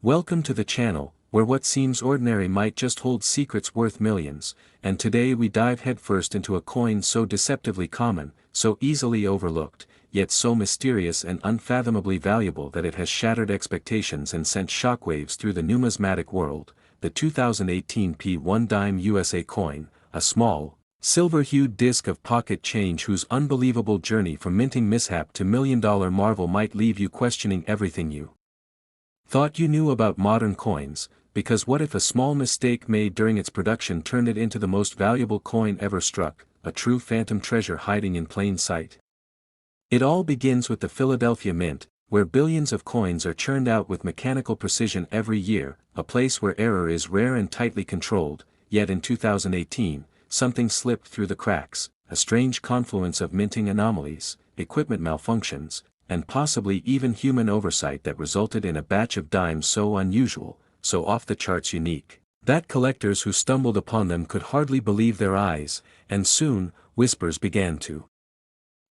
Welcome to the channel, where what seems ordinary might just hold secrets worth millions, and today we dive headfirst into a coin so deceptively common, so easily overlooked, yet so mysterious and unfathomably valuable that it has shattered expectations and sent shockwaves through the numismatic world, the 2018 P1 dime USA coin, a small, silver-hued disc of pocket change whose unbelievable journey from minting mishap to million-dollar marvel might leave you questioning everything you thought you knew about modern coins, because what if a small mistake made during its production turned it into the most valuable coin ever struck, a true phantom treasure hiding in plain sight? It all begins with the Philadelphia Mint, where billions of coins are churned out with mechanical precision every year, a place where error is rare and tightly controlled, yet in 2018, something slipped through the cracks, a strange confluence of minting anomalies, equipment malfunctions, and possibly even human oversight that resulted in a batch of dimes so unusual, so off-the-charts unique, that collectors who stumbled upon them could hardly believe their eyes, and soon, whispers began to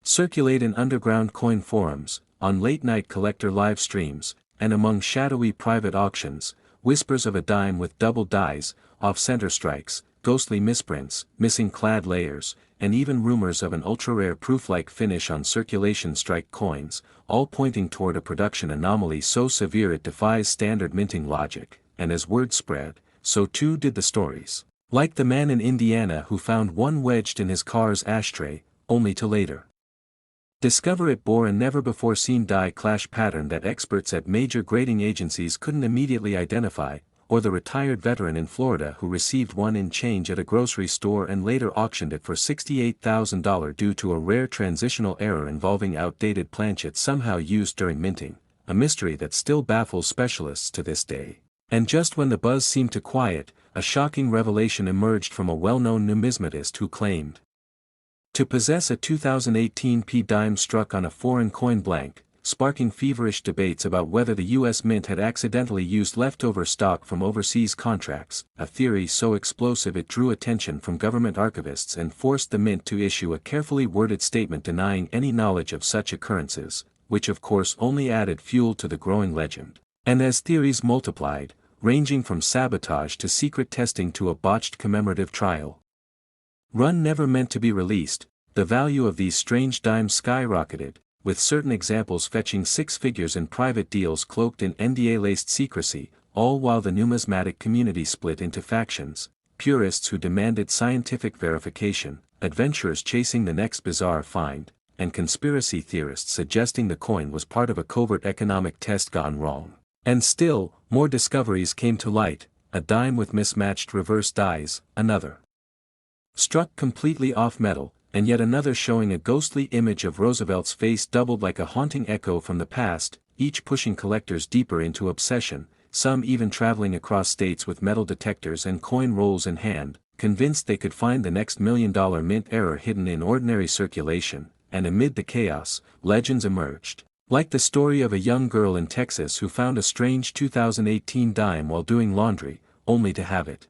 circulate in underground coin forums, on late-night collector live streams, and among shadowy private auctions, whispers of a dime with double dies, off-center strikes, ghostly misprints, missing clad layers, and even rumors of an ultra-rare proof-like finish on circulation strike coins, all pointing toward a production anomaly so severe it defies standard minting logic, and as word spread, so too did the stories. Like the man in Indiana who found one wedged in his car's ashtray, only to later discover it bore a never-before-seen die clash pattern that experts at major grading agencies couldn't immediately identify, or the retired veteran in Florida who received one in change at a grocery store and later auctioned it for $68,000 due to a rare transitional error involving outdated planchette somehow used during minting, a mystery that still baffles specialists to this day. And just when the buzz seemed to quiet, a shocking revelation emerged from a well-known numismatist who claimed to possess a 2018 P dime struck on a foreign coin blank, sparking feverish debates about whether the U.S. Mint had accidentally used leftover stock from overseas contracts, a theory so explosive it drew attention from government archivists and forced the Mint to issue a carefully worded statement denying any knowledge of such occurrences, which of course only added fuel to the growing legend. And as theories multiplied, ranging from sabotage to secret testing to a botched commemorative trial run never meant to be released, the value of these strange dimes skyrocketed, with certain examples fetching six figures in private deals cloaked in NDA-laced secrecy, all while the numismatic community split into factions, purists who demanded scientific verification, adventurers chasing the next bizarre find, and conspiracy theorists suggesting the coin was part of a covert economic test gone wrong. And still, more discoveries came to light, a dime with mismatched reverse dies, another struck completely off metal, and yet another showing a ghostly image of Roosevelt's face doubled like a haunting echo from the past, each pushing collectors deeper into obsession, some even traveling across states with metal detectors and coin rolls in hand, convinced they could find the next million-dollar mint error hidden in ordinary circulation, and amid the chaos, legends emerged. Like the story of a young girl in Texas who found a strange 2018 dime while doing laundry, only to have it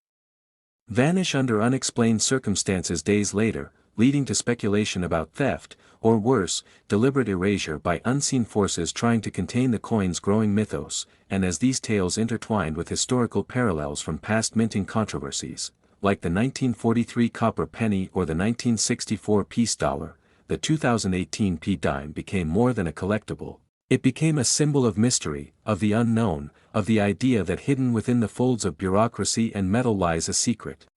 vanish under unexplained circumstances days later, leading to speculation about theft, or worse, deliberate erasure by unseen forces trying to contain the coin's growing mythos, and as these tales intertwined with historical parallels from past minting controversies, like the 1943 copper penny or the 1964 peace dollar, the 2018 P dime became more than a collectible. It became a symbol of mystery, of the unknown, of the idea that hidden within the folds of bureaucracy and metal lies a secret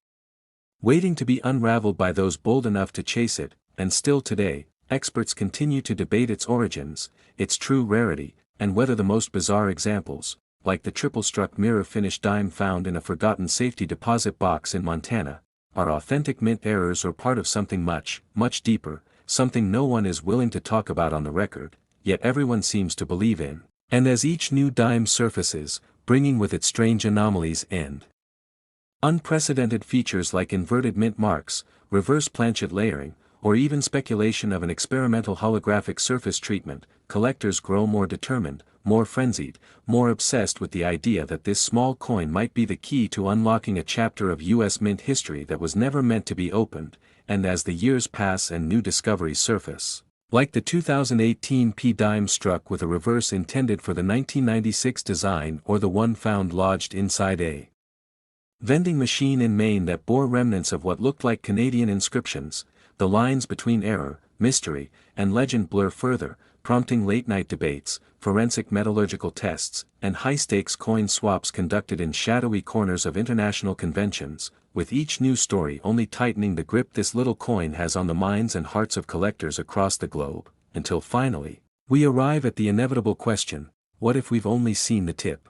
waiting to be unraveled by those bold enough to chase it, and still today, experts continue to debate its origins, its true rarity, and whether the most bizarre examples, like the triple-struck mirror-finished dime found in a forgotten safety deposit box in Montana, are authentic mint errors or part of something much, much deeper, something no one is willing to talk about on the record, yet everyone seems to believe in. And as each new dime surfaces, bringing with it strange anomalies and unprecedented features like inverted mint marks, reverse planchette layering, or even speculation of an experimental holographic surface treatment, collectors grow more determined, more frenzied, more obsessed with the idea that this small coin might be the key to unlocking a chapter of U.S. mint history that was never meant to be opened, and as the years pass and new discoveries surface, Like the 2018 P dime struck with a reverse intended for the 1996 design or the one found lodged inside a vending machine in Maine that bore remnants of what looked like Canadian inscriptions, the lines between error, mystery, and legend blur further, prompting late-night debates, forensic metallurgical tests, and high-stakes coin swaps conducted in shadowy corners of international conventions, with each new story only tightening the grip this little coin has on the minds and hearts of collectors across the globe, until finally, we arrive at the inevitable question: what if we've only seen the tip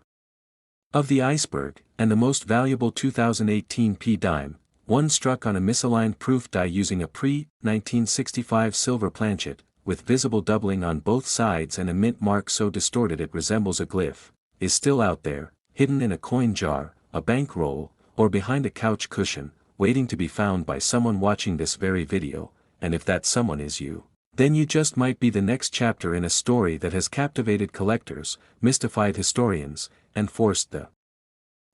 of the iceberg, and the most valuable 2018 P dime, one struck on a misaligned proof die using a pre-1965 silver planchet, with visible doubling on both sides and a mint mark so distorted it resembles a glyph, is still out there, hidden in a coin jar, a bank roll, or behind a couch cushion, waiting to be found by someone watching this very video, and if that someone is you, then you just might be the next chapter in a story that has captivated collectors, mystified historians, and forced the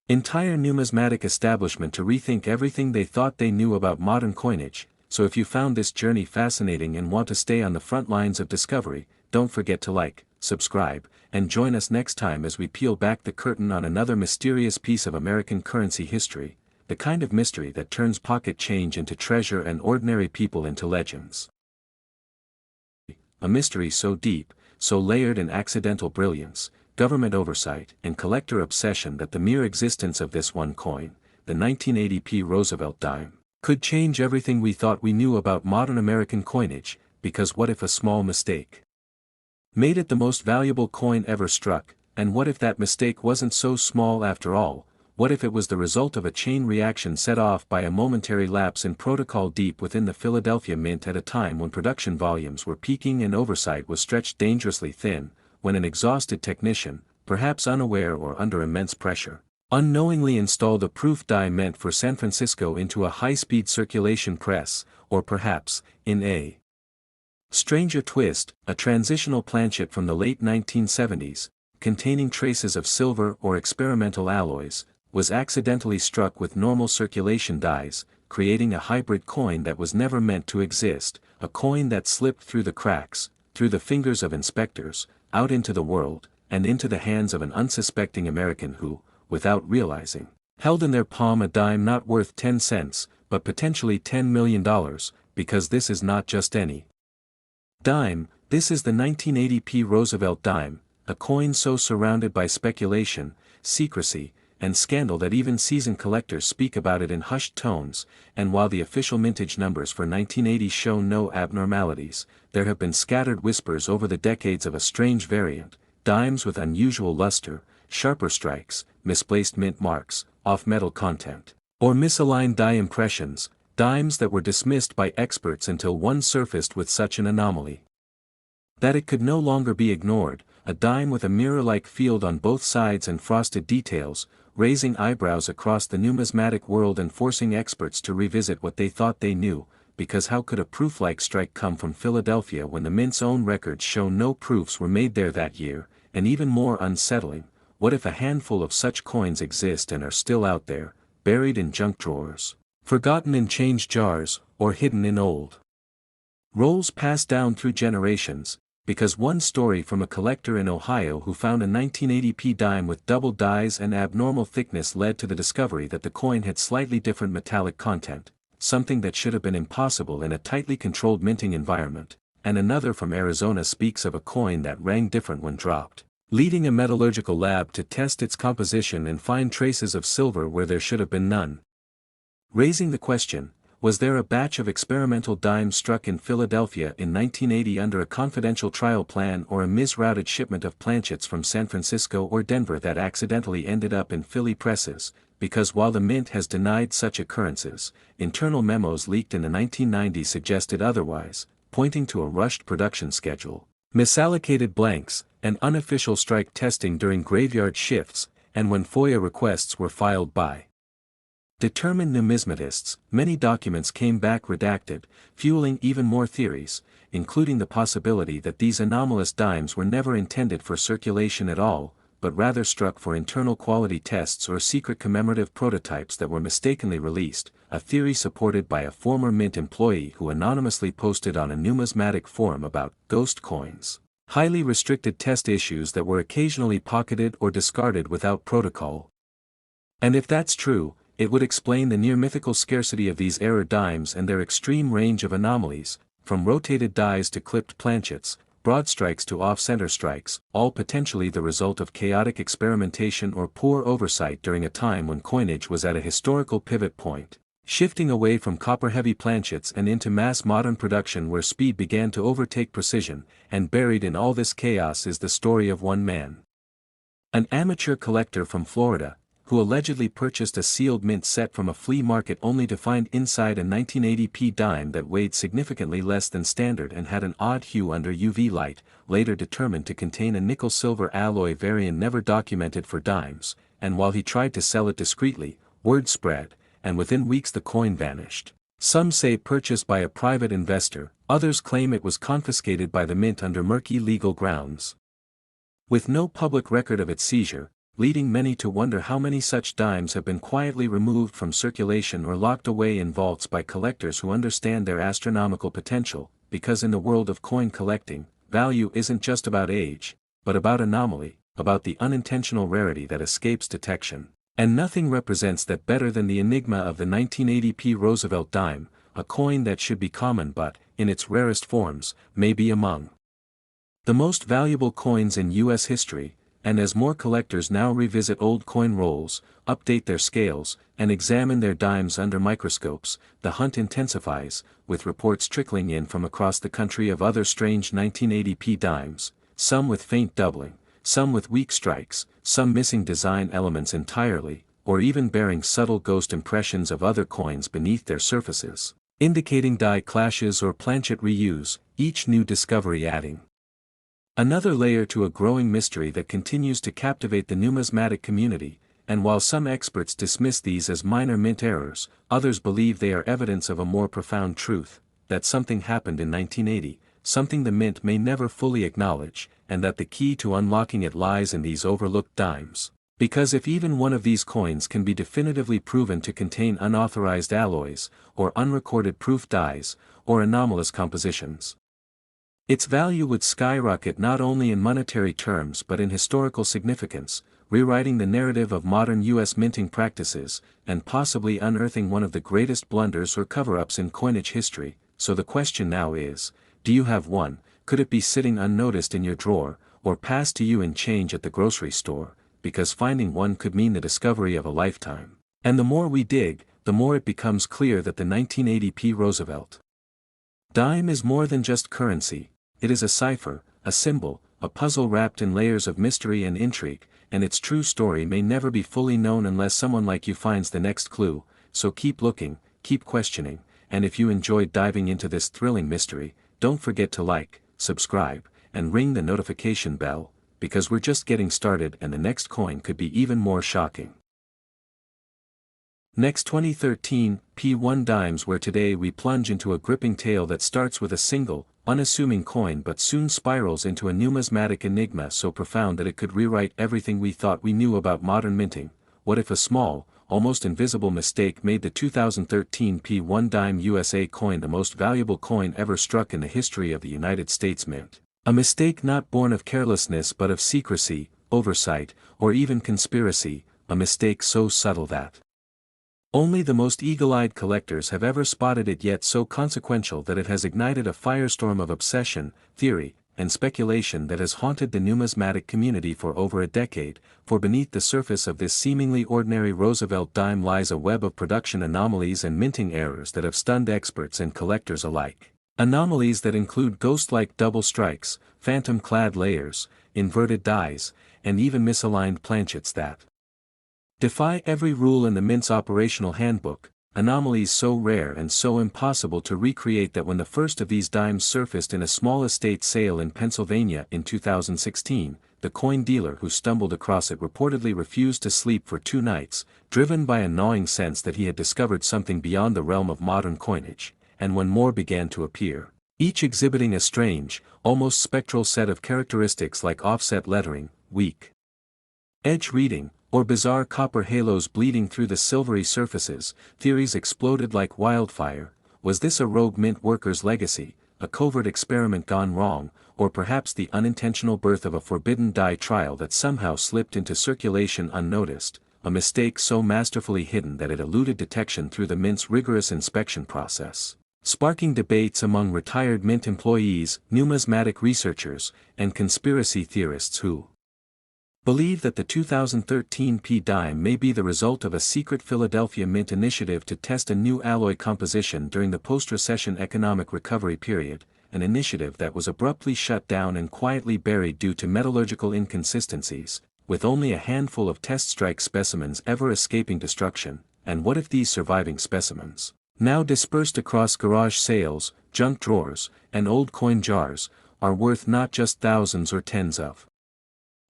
entire numismatic establishment to rethink everything they thought they knew about modern coinage. So if you found this journey fascinating and want to stay on the front lines of discovery, don't forget to like, subscribe, and join us next time as we peel back the curtain on another mysterious piece of American currency history, the kind of mystery that turns pocket change into treasure and ordinary people into legends. A mystery so deep, so layered in accidental brilliance, government oversight, and collector obsession that the mere existence of this one coin, the 1980 P Roosevelt dime, could change everything we thought we knew about modern American coinage, because what if a small mistake made it the most valuable coin ever struck, and what if that mistake wasn't so small after all? What if it was the result of a chain reaction set off by a momentary lapse in protocol deep within the Philadelphia Mint at a time when production volumes were peaking and oversight was stretched dangerously thin, when an exhausted technician, perhaps unaware or under immense pressure, unknowingly installed a proof die meant for San Francisco into a high-speed circulation press, or perhaps, in a stranger twist, a transitional planchet from the late 1970s, containing traces of silver or experimental alloys, was accidentally struck with normal circulation dies, creating a hybrid coin that was never meant to exist, a coin that slipped through the cracks, through the fingers of inspectors, out into the world, and into the hands of an unsuspecting American who, without realizing, held in their palm a dime not worth 10 cents, but potentially $10 million, because this is not just any dime, this is the 1980 P Roosevelt dime, a coin so surrounded by speculation, secrecy, and scandal that even seasoned collectors speak about it in hushed tones, and while the official mintage numbers for 1980 show no abnormalities, there have been scattered whispers over the decades of a strange variant, dimes with unusual luster, sharper strikes, misplaced mint marks, off-metal content, or misaligned die impressions, dimes that were dismissed by experts until one surfaced with such an anomaly that it could no longer be ignored, a dime with a mirror-like field on both sides and frosted details, raising eyebrows across the numismatic world and forcing experts to revisit what they thought they knew, because how could a proof-like strike come from Philadelphia when the Mint's own records show no proofs were made there that year, and even more unsettling, what if a handful of such coins exist and are still out there, buried in junk drawers, forgotten in change jars, or hidden in old rolls passed down through generations, because one story from a collector in Ohio who found a 1980 P dime with double dies and abnormal thickness led to the discovery that the coin had slightly different metallic content, something that should have been impossible in a tightly controlled minting environment, and another from Arizona speaks of a coin that rang different when dropped, leading a metallurgical lab to test its composition and find traces of silver where there should have been none. Raising the question, was there a batch of experimental dimes struck in Philadelphia in 1980 under a confidential trial plan or a misrouted shipment of planchets from San Francisco or Denver that accidentally ended up in Philly presses? Because while the Mint has denied such occurrences, internal memos leaked in the 1990s suggested otherwise, pointing to a rushed production schedule, misallocated blanks, and unofficial strike testing during graveyard shifts, and when FOIA requests were filed by determined numismatists, many documents came back redacted, fueling even more theories, including the possibility that these anomalous dimes were never intended for circulation at all, but rather struck for internal quality tests or secret commemorative prototypes that were mistakenly released, a theory supported by a former Mint employee who anonymously posted on a numismatic forum about ghost coins, highly restricted test issues that were occasionally pocketed or discarded without protocol. And if that's true, it would explain the near-mythical scarcity of these error dimes and their extreme range of anomalies, from rotated dies to clipped planchets, broad strikes to off-center strikes, all potentially the result of chaotic experimentation or poor oversight during a time when coinage was at a historical pivot point, shifting away from copper-heavy planchets and into mass modern production where speed began to overtake precision, and buried in all this chaos is the story of one man. An amateur collector from Florida, who allegedly purchased a sealed mint set from a flea market only to find inside a 1980p dime that weighed significantly less than standard and had an odd hue under UV light, later determined to contain a nickel-silver alloy variant never documented for dimes, and while he tried to sell it discreetly, word spread, and within weeks the coin vanished. Some say purchased by a private investor, others claim it was confiscated by the mint under murky legal grounds. With no public record of its seizure, leading many to wonder how many such dimes have been quietly removed from circulation or locked away in vaults by collectors who understand their astronomical potential, because in the world of coin collecting, value isn't just about age, but about anomaly, about the unintentional rarity that escapes detection. And nothing represents that better than the enigma of the 1980p Roosevelt dime, a coin that should be common but, in its rarest forms, may be among the most valuable coins in U.S. history. And as more collectors now revisit old coin rolls, update their scales, and examine their dimes under microscopes, the hunt intensifies, with reports trickling in from across the country of other strange 1980p dimes, some with faint doubling, some with weak strikes, some missing design elements entirely, or even bearing subtle ghost impressions of other coins beneath their surfaces, indicating die clashes or planchet reuse, each new discovery adding another layer to a growing mystery that continues to captivate the numismatic community, and while some experts dismiss these as minor mint errors, others believe they are evidence of a more profound truth, that something happened in 1980, something the mint may never fully acknowledge, and that the key to unlocking it lies in these overlooked dimes. Because if even one of these coins can be definitively proven to contain unauthorized alloys, or unrecorded proof dies, or anomalous compositions, its value would skyrocket not only in monetary terms but in historical significance, rewriting the narrative of modern U.S. minting practices, and possibly unearthing one of the greatest blunders or cover-ups in coinage history. So the question now is, do you have one? Could it be sitting unnoticed in your drawer, or passed to you in change at the grocery store? Because finding one could mean the discovery of a lifetime. And the more we dig, the more it becomes clear that the 1980p Roosevelt dime is more than just currency. It is a cipher, a symbol, a puzzle wrapped in layers of mystery and intrigue, and its true story may never be fully known unless someone like you finds the next clue. So keep looking, keep questioning, and if you enjoyed diving into this thrilling mystery, don't forget to like, subscribe, and ring the notification bell, because we're just getting started and the next coin could be even more shocking. Next 2013 P1 dimes, where today we plunge into a gripping tale that starts with a single, unassuming coin but soon spirals into a numismatic enigma so profound that it could rewrite everything we thought we knew about modern minting. What if a small, almost invisible mistake made the 2013 P1 dime USA coin the most valuable coin ever struck in the history of the United States Mint? A mistake not born of carelessness but of secrecy, oversight, or even conspiracy, a mistake so subtle that only the most eagle-eyed collectors have ever spotted it, yet so consequential that it has ignited a firestorm of obsession, theory, and speculation that has haunted the numismatic community for over a decade. For beneath the surface of this seemingly ordinary Roosevelt dime lies a web of production anomalies and minting errors that have stunned experts and collectors alike. Anomalies that include ghost-like double strikes, phantom-clad layers, inverted dies, and even misaligned planchets that defy every rule in the Mint's operational handbook, anomalies so rare and so impossible to recreate that when the first of these dimes surfaced in a small estate sale in Pennsylvania in 2016, the coin dealer who stumbled across it reportedly refused to sleep for 2 nights, driven by a gnawing sense that he had discovered something beyond the realm of modern coinage. And when more began to appear, each exhibiting a strange, almost spectral set of characteristics like offset lettering, weak edge reading, or bizarre copper halos bleeding through the silvery surfaces, theories exploded like wildfire. Was this a rogue mint worker's legacy, a covert experiment gone wrong, or perhaps the unintentional birth of a forbidden dye trial that somehow slipped into circulation unnoticed, a mistake so masterfully hidden that it eluded detection through the mint's rigorous inspection process, sparking debates among retired mint employees, numismatic researchers, and conspiracy theorists who believe that the 2013 P dime may be the result of a secret Philadelphia Mint initiative to test a new alloy composition during the post-recession economic recovery period, an initiative that was abruptly shut down and quietly buried due to metallurgical inconsistencies, with only a handful of test strike specimens ever escaping destruction. And what if these surviving specimens, now dispersed across garage sales, junk drawers, and old coin jars, are worth not just thousands or tens of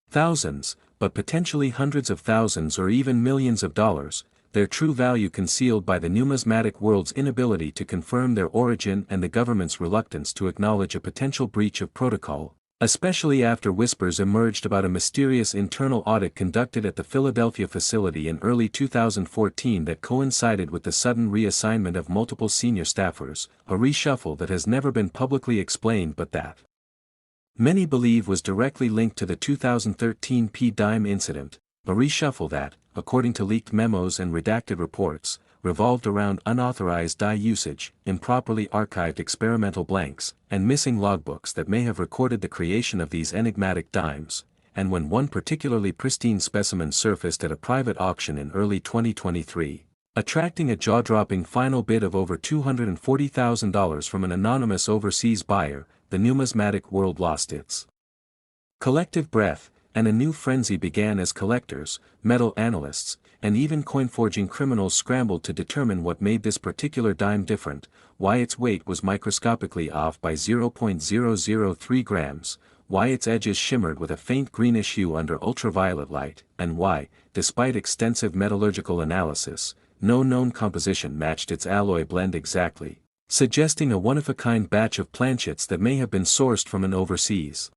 thousands, but potentially hundreds of thousands or even millions of dollars, their true value concealed by the numismatic world's inability to confirm their origin and the government's reluctance to acknowledge a potential breach of protocol, especially after whispers emerged about a mysterious internal audit conducted at the Philadelphia facility in early 2014 that coincided with the sudden reassignment of multiple senior staffers, a reshuffle that has never been publicly explained but that many believe was directly linked to the 2013 P dime incident, a reshuffle that, according to leaked memos and redacted reports, revolved around unauthorized dye usage, improperly archived experimental blanks, and missing logbooks that may have recorded the creation of these enigmatic dimes. And when one particularly pristine specimen surfaced at a private auction in early 2023, attracting a jaw-dropping final bid of over $240,000 from an anonymous overseas buyer, the numismatic world lost its collective breath, and a new frenzy began as collectors, metal analysts, and even coin-forging criminals scrambled to determine what made this particular dime different, why its weight was microscopically off by 0.003 grams, why its edges shimmered with a faint greenish hue under ultraviolet light, and why, despite extensive metallurgical analysis, no known composition matched its alloy blend exactly, suggesting a one-of-a-kind batch of planchets that may have been sourced from an overseas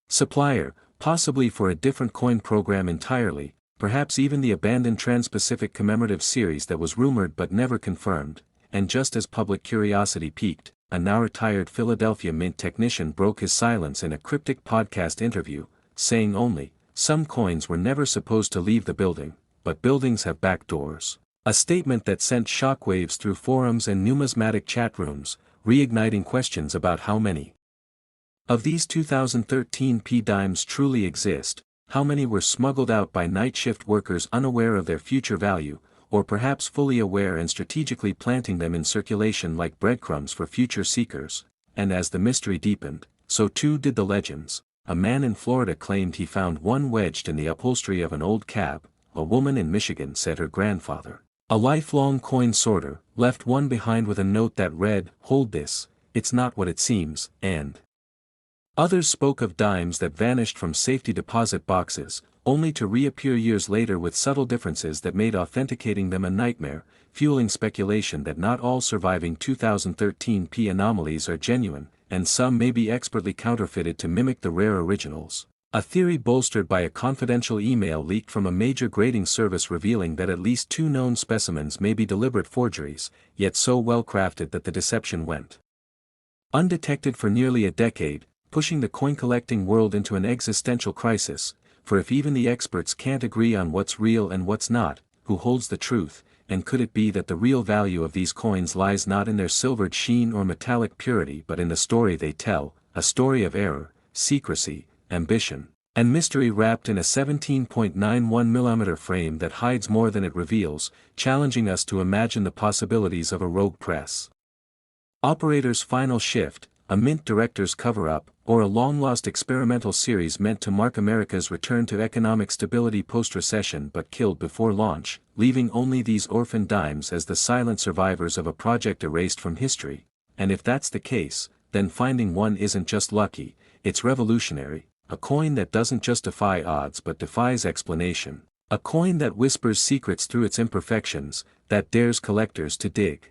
supplier, possibly for a different coin program entirely, perhaps even the abandoned Trans-Pacific commemorative series that was rumored but never confirmed. And just as public curiosity peaked, a now-retired Philadelphia Mint technician broke his silence in a cryptic podcast interview, saying only, "Some coins were never supposed to leave the building, but buildings have back doors." A statement that sent shockwaves through forums and numismatic chat rooms, reigniting questions about how many of these 2013 P dimes truly exist, how many were smuggled out by night shift workers unaware of their future value, or perhaps fully aware and strategically planting them in circulation like breadcrumbs for future seekers. And as the mystery deepened, so too did the legends. A man in Florida claimed he found one wedged in the upholstery of an old cab. A woman in Michigan said her grandfather, a lifelong coin sorter, left one behind with a note that read, "Hold this, it's not what it seems," and others spoke of dimes that vanished from safety deposit boxes, only to reappear years later with subtle differences that made authenticating them a nightmare, fueling speculation that not all surviving 2013 P anomalies are genuine, and some may be expertly counterfeited to mimic the rare originals. A theory bolstered by a confidential email leaked from a major grading service revealing that at least 2 known specimens may be deliberate forgeries, yet so well crafted that the deception went undetected for nearly a decade, pushing the coin-collecting world into an existential crisis. For if even the experts can't agree on what's real and what's not, who holds the truth? And could it be that the real value of these coins lies not in their silvered sheen or metallic purity but in the story they tell, a story of error, secrecy, ambition, and mystery wrapped in a 17.91mm frame that hides more than it reveals, challenging us to imagine the possibilities of a rogue press operator's final shift, a mint director's cover-up, or a long-lost experimental series meant to mark America's return to economic stability post-recession but killed before launch, leaving only these orphan dimes as the silent survivors of a project erased from history. And if that's the case, then finding one isn't just lucky, it's revolutionary, a coin that doesn't just defy odds but defies explanation, a coin that whispers secrets through its imperfections, that dares collectors to dig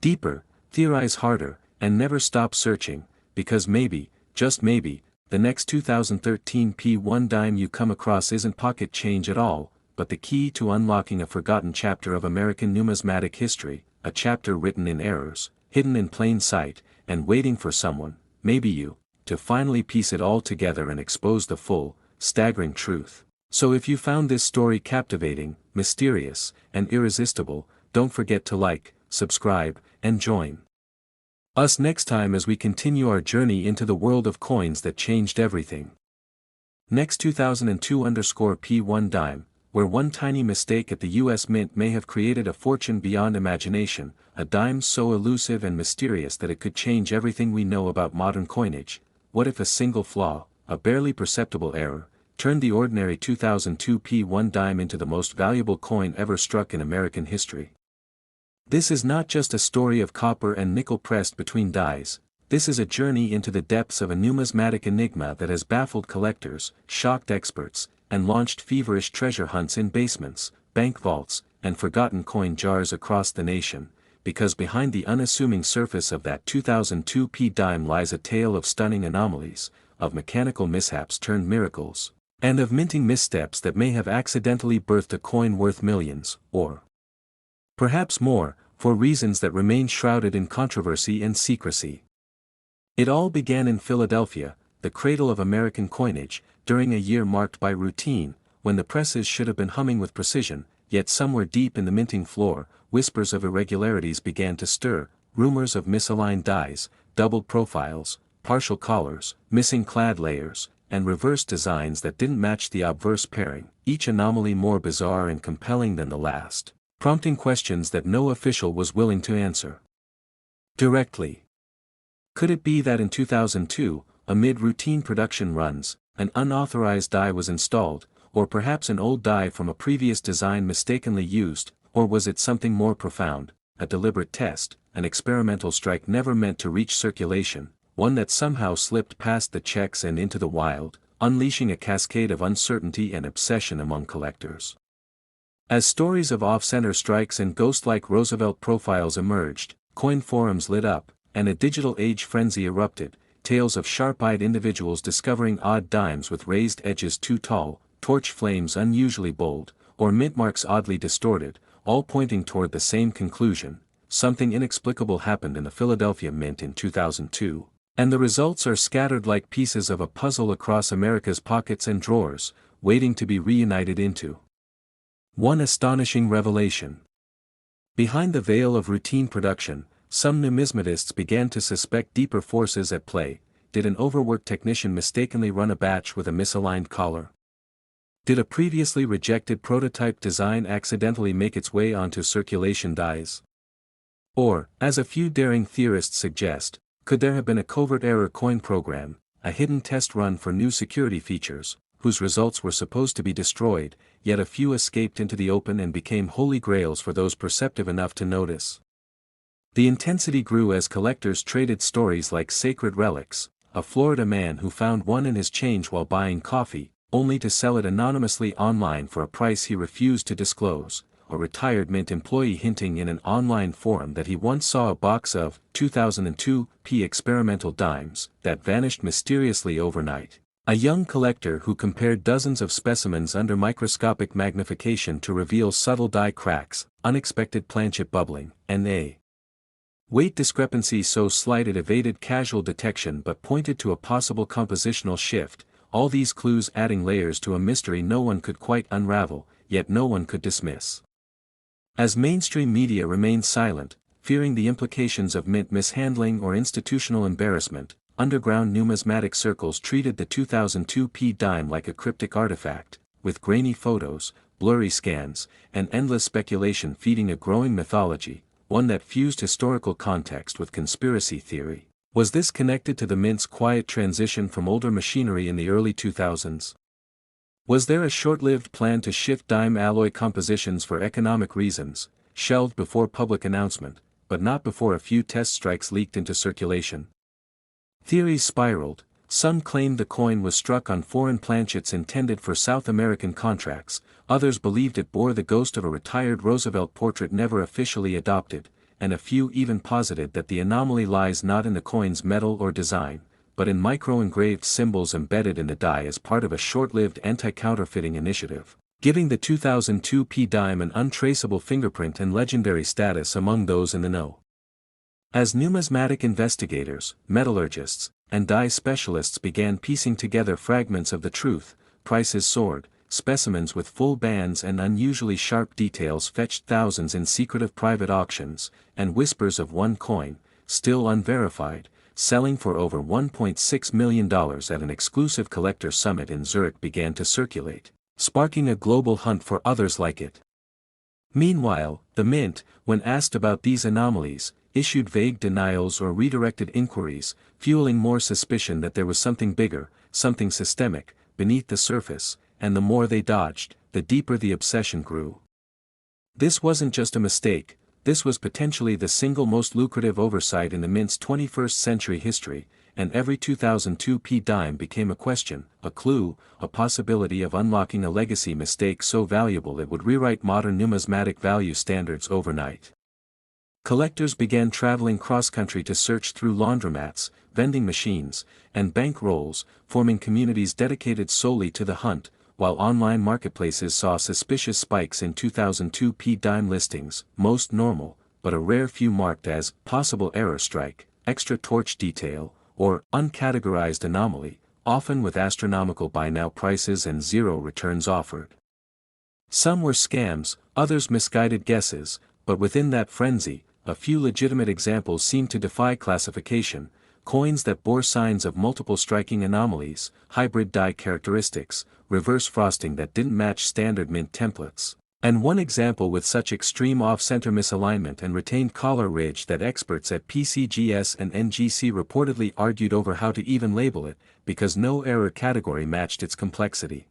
deeper, theorize harder, and never stop searching, because maybe, just maybe, the next 2013 P1 dime you come across isn't pocket change at all, but the key to unlocking a forgotten chapter of American numismatic history, a chapter written in errors, hidden in plain sight, and waiting for someone, maybe you, to finally piece it all together and expose the full, staggering truth. So if you found this story captivating, mysterious, and irresistible, don't forget to like, subscribe, and join us next time as we continue our journey into the world of coins that changed everything. Next 2002_P1 dime, where one tiny mistake at the US Mint may have created a fortune beyond imagination, a dime so elusive and mysterious that it could change everything we know about modern coinage. What if a single flaw, a barely perceptible error, turned the ordinary 2002 P1 dime into the most valuable coin ever struck in American history? This is not just a story of copper and nickel pressed between dies, this is a journey into the depths of a numismatic enigma that has baffled collectors, shocked experts, and launched feverish treasure hunts in basements, bank vaults, and forgotten coin jars across the nation, because behind the unassuming surface of that 2002 P dime lies a tale of stunning anomalies, of mechanical mishaps turned miracles, and of minting missteps that may have accidentally birthed a coin worth millions, or perhaps more, for reasons that remain shrouded in controversy and secrecy. It all began in Philadelphia, the cradle of American coinage, during a year marked by routine, when the presses should have been humming with precision, yet somewhere deep in the minting floor, whispers of irregularities began to stir, rumors of misaligned dies, doubled profiles, partial collars, missing clad layers, and reverse designs that didn't match the obverse pairing, each anomaly more bizarre and compelling than the last, prompting questions that no official was willing to answer directly. Could it be that in 2002, amid routine production runs, an unauthorized die was installed, or perhaps an old die from a previous design mistakenly used, or was it something more profound, a deliberate test, an experimental strike never meant to reach circulation, one that somehow slipped past the checks and into the wild, unleashing a cascade of uncertainty and obsession among collectors? As stories of off-center strikes and ghost-like Roosevelt profiles emerged, coin forums lit up, and a digital age frenzy erupted, tales of sharp-eyed individuals discovering odd dimes with raised edges too tall, torch flames unusually bold, or mint marks oddly distorted, all pointing toward the same conclusion: something inexplicable happened in the Philadelphia Mint in 2002, and the results are scattered like pieces of a puzzle across America's pockets and drawers, waiting to be reunited into one astonishing revelation. Behind the veil of routine production, some numismatists began to suspect deeper forces at play. Did an overworked technician mistakenly run a batch with a misaligned collar? Did a previously rejected prototype design accidentally make its way onto circulation dies? Or, as a few daring theorists suggest, could there have been a covert error coin program, a hidden test run for new security features, whose results were supposed to be destroyed, yet a few escaped into the open and became holy grails for those perceptive enough to notice? The intensity grew as collectors traded stories like sacred relics: a Florida man who found one in his change while buying coffee, only to sell it anonymously online for a price he refused to disclose; a retired mint employee hinting in an online forum that he once saw a box of 2002 P experimental dimes that vanished mysteriously overnight; a young collector who compared dozens of specimens under microscopic magnification to reveal subtle die cracks, unexpected planchet bubbling, and a weight discrepancy so slight it evaded casual detection but pointed to a possible compositional shift, all these clues adding layers to a mystery no one could quite unravel, yet no one could dismiss. As mainstream media remained silent, fearing the implications of mint mishandling or institutional embarrassment, underground numismatic circles treated the 2002 P dime like a cryptic artifact, with grainy photos, blurry scans, and endless speculation feeding a growing mythology, one that fused historical context with conspiracy theory. Was this connected to the mint's quiet transition from older machinery in the early 2000s? Was there a short-lived plan to shift dime alloy compositions for economic reasons, shelved before public announcement, but not before a few test strikes leaked into circulation? Theories spiraled. Some claimed the coin was struck on foreign planchets intended for South American contracts, others believed it bore the ghost of a retired Roosevelt portrait never officially adopted, and a few even posited that the anomaly lies not in the coin's metal or design, but in micro-engraved symbols embedded in the die as part of a short-lived anti-counterfeiting initiative, giving the 2002 P dime an untraceable fingerprint and legendary status among those in the know. As numismatic investigators, metallurgists, and die specialists began piecing together fragments of the truth, prices soared, specimens with full bands and unusually sharp details fetched thousands in secretive private auctions, and whispers of one coin, still unverified, selling for over $1.6 million at an exclusive collector summit in Zurich began to circulate, sparking a global hunt for others like it. Meanwhile, the Mint, when asked about these anomalies, issued vague denials or redirected inquiries, fueling more suspicion that there was something bigger, something systemic, beneath the surface, and the more they dodged, the deeper the obsession grew. This wasn't just a mistake, this was potentially the single most lucrative oversight in the Mint's 21st century history, and every 2002 P dime became a question, a clue, a possibility of unlocking a legacy mistake so valuable it would rewrite modern numismatic value standards overnight. Collectors began traveling cross-country to search through laundromats, vending machines, and bank rolls, forming communities dedicated solely to the hunt, while online marketplaces saw suspicious spikes in 2002 P dime listings, most normal, but a rare few marked as possible error strike, extra torch detail, or uncategorized anomaly, often with astronomical buy now prices and zero returns offered. Some were scams, others misguided guesses, but within that frenzy, a few legitimate examples seemed to defy classification, coins that bore signs of multiple striking anomalies, hybrid die characteristics, reverse frosting that didn't match standard Mint templates, and one example with such extreme off-center misalignment and retained collar ridge that experts at PCGS and NGC reportedly argued over how to even label it, because no error category matched its complexity.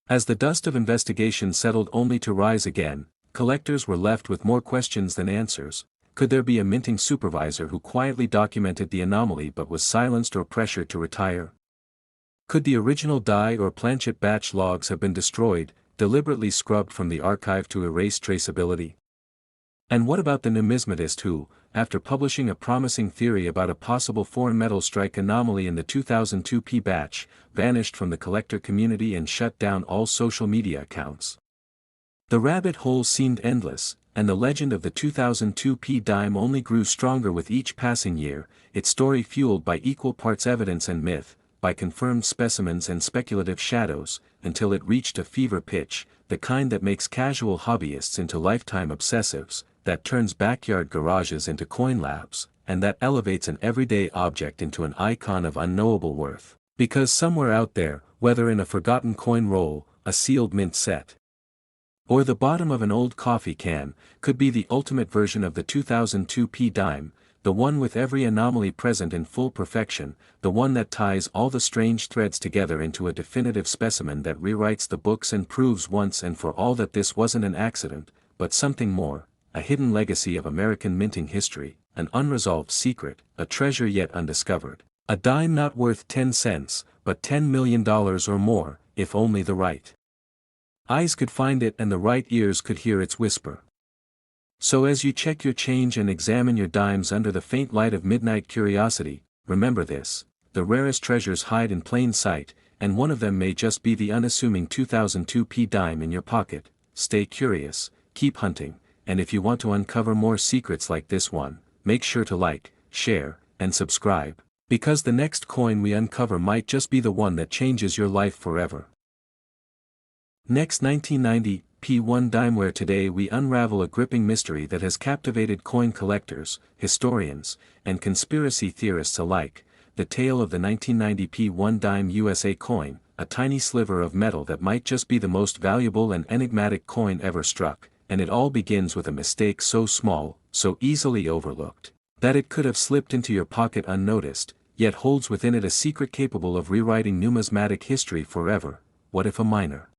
As the dust of investigation settled only to rise again, collectors were left with more questions than answers. Could there be a minting supervisor who quietly documented the anomaly but was silenced or pressured to retire? Could the original die or planchet batch logs have been destroyed, deliberately scrubbed from the archive to erase traceability? And what about the numismatist who, after publishing a promising theory about a possible foreign metal strike anomaly in the 2002 P batch, vanished from the collector community and shut down all social media accounts? The rabbit hole seemed endless, and the legend of the 2002 P dime only grew stronger with each passing year, its story fueled by equal parts evidence and myth, by confirmed specimens and speculative shadows, until it reached a fever pitch, the kind that makes casual hobbyists into lifetime obsessives, that turns backyard garages into coin labs, and that elevates an everyday object into an icon of unknowable worth. Because somewhere out there, whether in a forgotten coin roll, a sealed Mint set, or the bottom of an old coffee can, could be the ultimate version of the 2002 P dime, the one with every anomaly present in full perfection, the one that ties all the strange threads together into a definitive specimen that rewrites the books and proves once and for all that this wasn't an accident, but something more, a hidden legacy of American minting history, an unresolved secret, a treasure yet undiscovered, a dime not worth 10 cents, but $10 million or more, if only the right eyes could find it and the right ears could hear its whisper. So as you check your change and examine your dimes under the faint light of midnight curiosity, remember this: the rarest treasures hide in plain sight, and one of them may just be the unassuming 2002 P dime in your pocket. Stay curious, keep hunting, and if you want to uncover more secrets like this one, make sure to like, share, and subscribe, because the next coin we uncover might just be the one that changes your life forever. Next, 1990 P1 dime, where today we unravel a gripping mystery that has captivated coin collectors, historians, and conspiracy theorists alike, the tale of the 1990 P1 dime USA coin, a tiny sliver of metal that might just be the most valuable and enigmatic coin ever struck, and it all begins with a mistake so small, so easily overlooked, that it could have slipped into your pocket unnoticed, yet holds within it a secret capable of rewriting numismatic history forever. What if a minor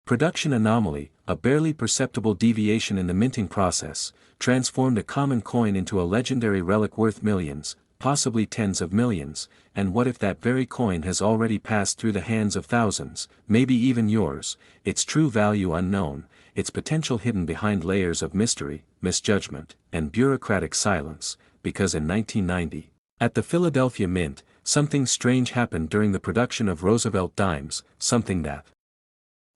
production anomaly, a barely perceptible deviation in the minting process, transformed a common coin into a legendary relic worth millions, possibly tens of millions? And what if that very coin has already passed through the hands of thousands, maybe even yours, its true value unknown, its potential hidden behind layers of mystery, misjudgment, and bureaucratic silence? Because in 1990, at the Philadelphia Mint, something strange happened during the production of Roosevelt dimes, something that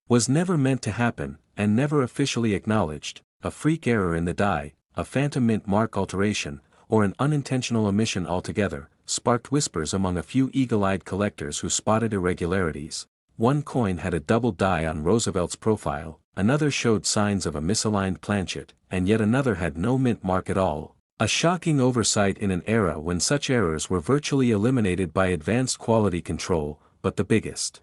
was never meant to happen, and never officially acknowledged, a freak error in the die, a phantom mint mark alteration, or an unintentional omission altogether, sparked whispers among a few eagle-eyed collectors who spotted irregularities. One coin had a double die on Roosevelt's profile, another showed signs of a misaligned planchet, and yet another had no mint mark at all. A shocking oversight in an era when such errors were virtually eliminated by advanced quality control, but the biggest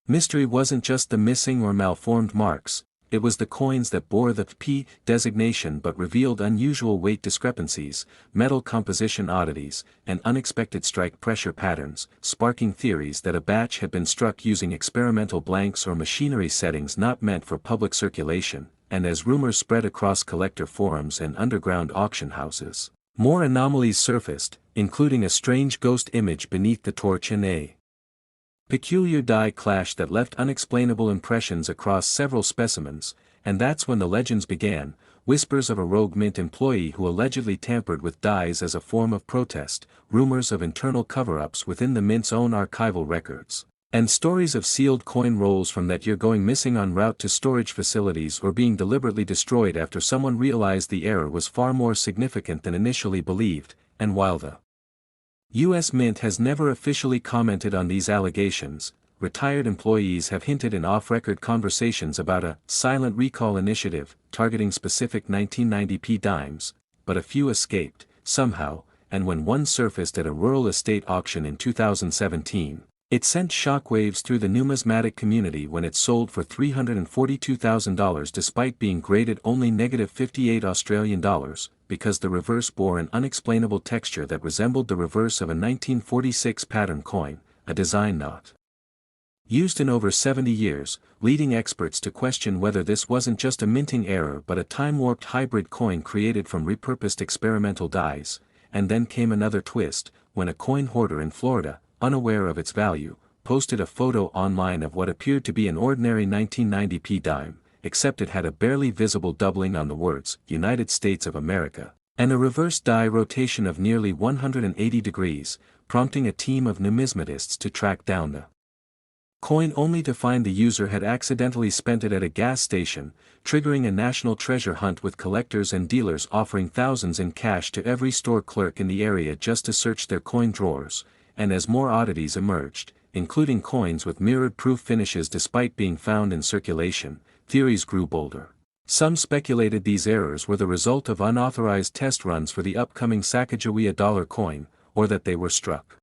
mystery wasn't just the missing or malformed marks, it was the coins that bore the P designation but revealed unusual weight discrepancies, metal composition oddities, and unexpected strike pressure patterns, sparking theories that a batch had been struck using experimental blanks or machinery settings not meant for public circulation, and as rumors spread across collector forums and underground auction houses, more anomalies surfaced, including a strange ghost image beneath the torch and a peculiar die clash that left unexplainable impressions across several specimens, and that's when the legends began, whispers of a rogue mint employee who allegedly tampered with dies as a form of protest, rumors of internal cover-ups within the mint's own archival records, and stories of sealed coin rolls from that year going missing en route to storage facilities or being deliberately destroyed after someone realized the error was far more significant than initially believed, and while the U.S. Mint has never officially commented on these allegations, retired employees have hinted in off-record conversations about a silent recall initiative targeting specific 1990p dimes, but a few escaped, somehow, and when one surfaced at a rural estate auction in 2017, it sent shockwaves through the numismatic community when it sold for $342,000 despite being graded only -58 Australian dollars, because the reverse bore an unexplainable texture that resembled the reverse of a 1946 pattern coin, a design not used in over 70 years, leading experts to question whether this wasn't just a minting error but a time-warped hybrid coin created from repurposed experimental dies. And then came another twist, when a coin hoarder in Florida, unaware of its value, posted a photo online of what appeared to be an ordinary 1990p dime, except it had a barely visible doubling on the words, United States of America, and a reverse die rotation of nearly 180 degrees, prompting a team of numismatists to track down the coin only to find the user had accidentally spent it at a gas station, triggering a national treasure hunt with collectors and dealers offering thousands in cash to every store clerk in the area just to search their coin drawers, and as more oddities emerged, including coins with mirrored-proof finishes despite being found in circulation, theories grew bolder. Some speculated these errors were the result of unauthorized test runs for the upcoming Sacagawea dollar coin, or that they were struck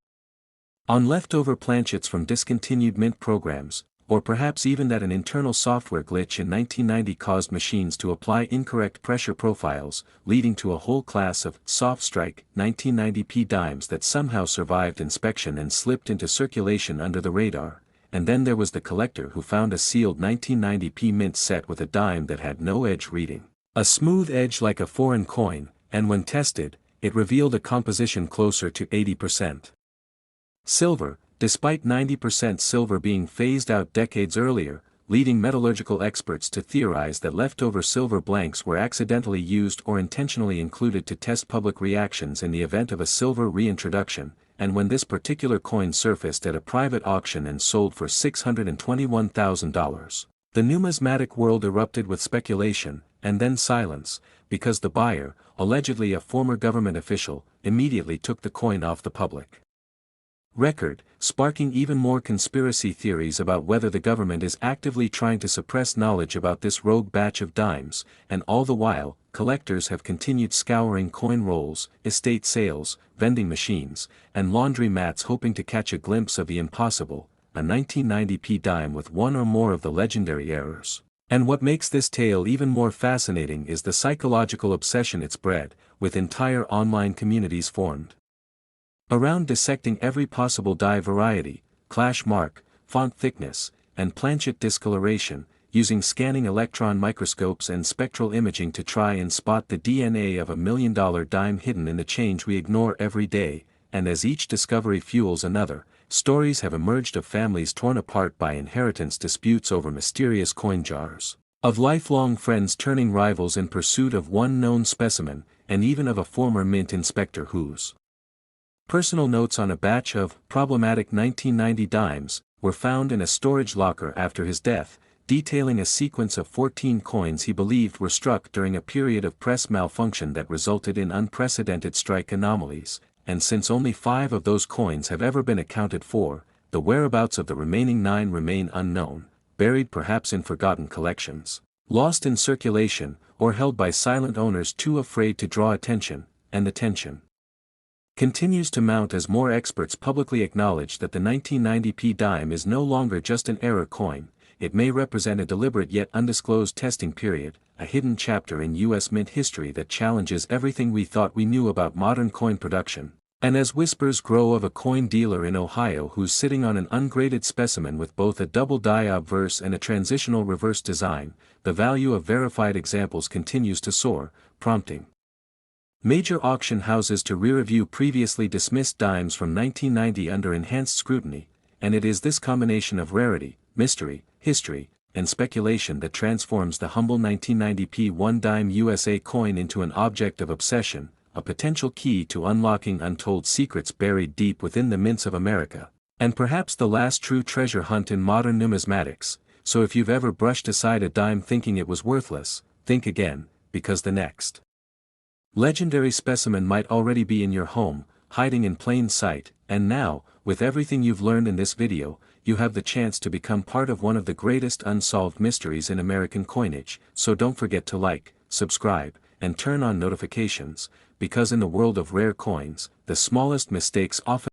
on leftover planchets from discontinued mint programs, or perhaps even that an internal software glitch in 1990 caused machines to apply incorrect pressure profiles, leading to a whole class of soft strike 1990p dimes that somehow survived inspection and slipped into circulation under the radar. And then there was the collector who found a sealed 1990p mint set with a dime that had no edge reading, a smooth edge like a foreign coin, and when tested, it revealed a composition closer to 80% silver, despite 90% silver being phased out decades earlier, leading metallurgical experts to theorize that leftover silver blanks were accidentally used or intentionally included to test public reactions in the event of a silver reintroduction. And when this particular coin surfaced at a private auction and sold for $621,000, the numismatic world erupted with speculation, and then silence, because the buyer, allegedly a former government official, immediately took the coin off the public record, sparking even more conspiracy theories about whether the government is actively trying to suppress knowledge about this rogue batch of dimes, and all the while, collectors have continued scouring coin rolls, estate sales, vending machines, and laundry mats hoping to catch a glimpse of the impossible, a 1990p dime with one or more of the legendary errors. And what makes this tale even more fascinating is the psychological obsession it's bred, with entire online communities formed around dissecting every possible die variety, clash mark, font thickness, and planchet discoloration, using scanning electron microscopes and spectral imaging to try and spot the DNA of $1 million dime hidden in the change we ignore every day. And as each discovery fuels another, stories have emerged of families torn apart by inheritance disputes over mysterious coin jars, of lifelong friends turning rivals in pursuit of one known specimen, and even of a former mint inspector whose Personal notes on a batch of problematic 1990 dimes were found in a storage locker after his death, detailing a sequence of 14 coins he believed were struck during a period of press malfunction that resulted in unprecedented strike anomalies, and since only 5 of those coins have ever been accounted for, the whereabouts of the remaining 9 remain unknown, buried perhaps in forgotten collections, lost in circulation, or held by silent owners too afraid to draw attention, and the tension continues to mount as more experts publicly acknowledge that the 1990p dime is no longer just an error coin. It may represent a deliberate yet undisclosed testing period, a hidden chapter in U.S. mint history that challenges everything we thought we knew about modern coin production. And as whispers grow of a coin dealer in Ohio who's sitting on an ungraded specimen with both a double die obverse and a transitional reverse design, the value of verified examples continues to soar, prompting major auction houses to re-review previously dismissed dimes from 1990 under enhanced scrutiny, and it is this combination of rarity, mystery, history, and speculation that transforms the humble 1990p 1 dime USA coin into an object of obsession, a potential key to unlocking untold secrets buried deep within the mints of America, and perhaps the last true treasure hunt in modern numismatics. So if you've ever brushed aside a dime thinking it was worthless, think again, because the next legendary specimen might already be in your home, hiding in plain sight. And now, with everything you've learned in this video, you have the chance to become part of one of the greatest unsolved mysteries in American coinage. So don't forget to like, subscribe, and turn on notifications, because in the world of rare coins, the smallest mistakes often